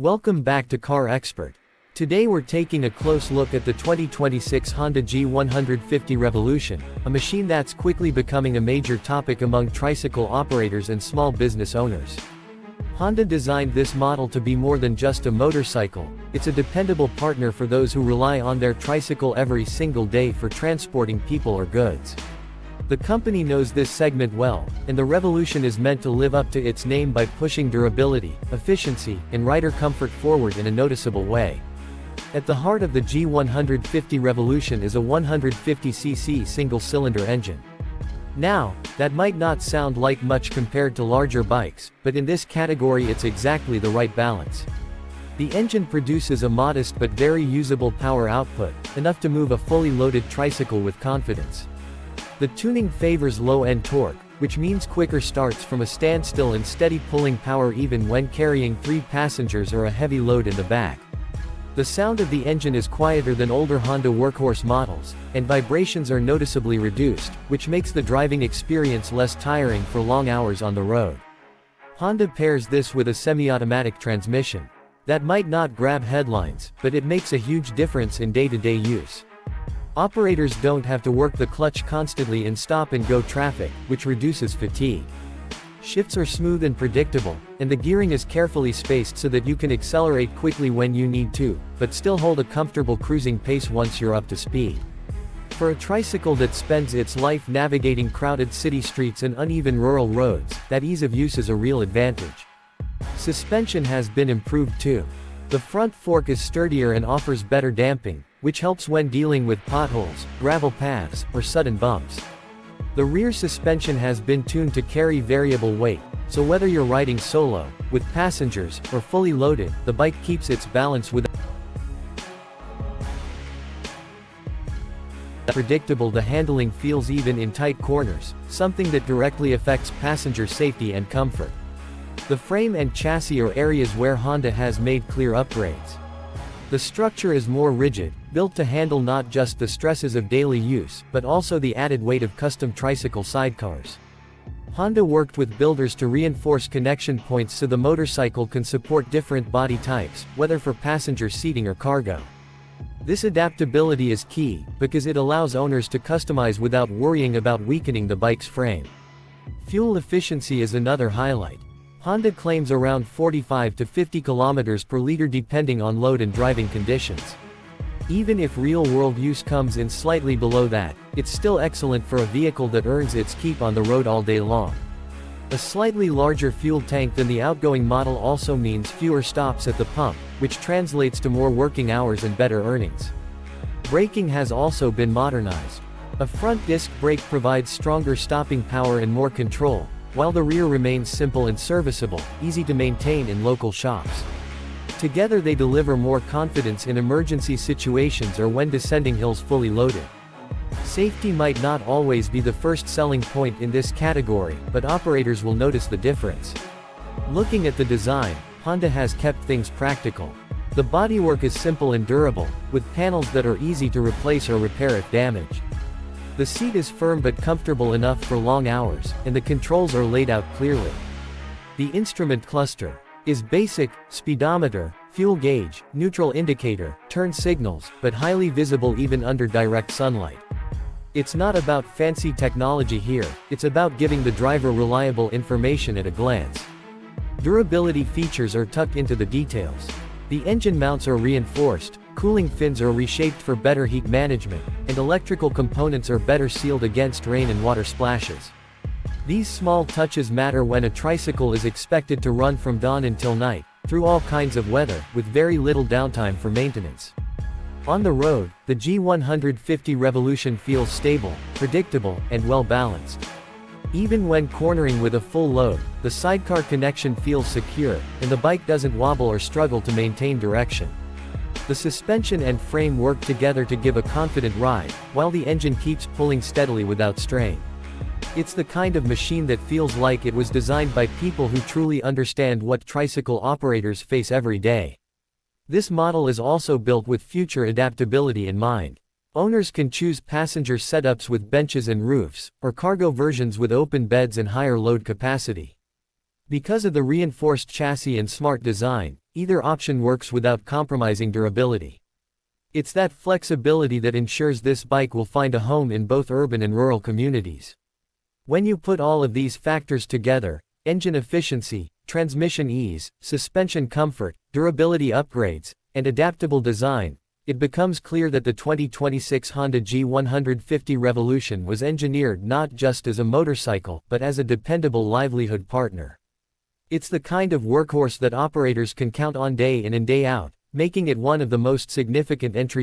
Welcome back to Car Expert. Today we're taking a close look at the 2026 Honda G150 Revolution, a machine that's quickly becoming a major topic among tricycle operators and small business owners. Honda designed this model to be more than just a motorcycle. It's a dependable partner for those who rely on their tricycle every single day for transporting people or goods. The company knows this segment well, and the Revolution is meant to live up to its name by pushing durability, efficiency, and rider comfort forward in a noticeable way. At the heart of the G150 Revolution is a 150cc single-cylinder engine. Now, that might not sound like much compared to larger bikes, but in this category it's exactly the right balance. The engine produces a modest but very usable power output, enough to move a fully loaded tricycle with confidence. The tuning favors low-end torque, which means quicker starts from a standstill and steady pulling power even when carrying 3 passengers or a heavy load in the back. The sound of the engine is quieter than older Honda workhorse models, and vibrations are noticeably reduced, which makes the driving experience less tiring for long hours on the road. Honda pairs this with a semi-automatic transmission. That might not grab headlines, but it makes a huge difference in day-to-day use. Operators don't have to work the clutch constantly in stop-and-go traffic, which reduces fatigue. Shifts are smooth and predictable, and the gearing is carefully spaced so that you can accelerate quickly when you need to, but still hold a comfortable cruising pace once you're up to speed. For a tricycle that spends its life navigating crowded city streets and uneven rural roads, that ease of use is a real advantage. Suspension has been improved too. The front fork is sturdier and offers better damping, which helps when dealing with potholes, gravel paths, or sudden bumps. The rear suspension has been tuned to carry variable weight, so whether you're riding solo, with passengers, or fully loaded, the bike keeps its balance without predictable. The handling feels even in tight corners, something that directly affects passenger safety and comfort. The frame and chassis are areas where Honda has made clear upgrades. The structure is more rigid, built to handle not just the stresses of daily use, but also the added weight of custom tricycle sidecars. Honda worked with builders to reinforce connection points so the motorcycle can support different body types, whether for passenger seating or cargo. This adaptability is key, because it allows owners to customize without worrying about weakening the bike's frame. Fuel efficiency is another highlight. Honda claims around 45 to 50 km per liter depending on load and driving conditions. Even if real-world use comes in slightly below that, it's still excellent for a vehicle that earns its keep on the road all day long. A slightly larger fuel tank than the outgoing model also means fewer stops at the pump, which translates to more working hours and better earnings. Braking has also been modernized. A front disc brake provides stronger stopping power and more control, while the rear remains simple and serviceable, easy to maintain in local shops. Together they deliver more confidence in emergency situations or when descending hills fully loaded. Safety might not always be the first selling point in this category, but operators will notice the difference. Looking at the design, Honda has kept things practical. The bodywork is simple and durable, with panels that are easy to replace or repair if damaged. The seat is firm but comfortable enough for long hours, and the controls are laid out clearly. The instrument cluster is basic: speedometer, fuel gauge, neutral indicator, turn signals, but highly visible even under direct sunlight. It's not about fancy technology here, it's about giving the driver reliable information at a glance. Durability features are tucked into the details. The engine mounts are reinforced, cooling fins are reshaped for better heat management, and electrical components are better sealed against rain and water splashes. These small touches matter when a tricycle is expected to run from dawn until night, through all kinds of weather, with very little downtime for maintenance. On the road, the G150 Revolution feels stable, predictable, and well-balanced. Even when cornering with a full load, the sidecar connection feels secure, and the bike doesn't wobble or struggle to maintain direction. The suspension and frame work together to give a confident ride, while the engine keeps pulling steadily without strain. It's the kind of machine that feels like it was designed by people who truly understand what tricycle operators face every day. This model is also built with future adaptability in mind. Owners can choose passenger setups with benches and roofs, or cargo versions with open beds and higher load capacity. Because of the reinforced chassis and smart design, Either option works without compromising durability. It's that flexibility that ensures this bike will find a home in both urban and rural communities. When you put all of these factors together, engine efficiency, transmission ease, suspension comfort, durability upgrades, and adaptable design, it becomes clear that the 2026 Honda G150 Revolution was engineered not just as a motorcycle but as a dependable livelihood partner. It's the kind of workhorse that operators can count on day in and day out, making it one of the most significant entries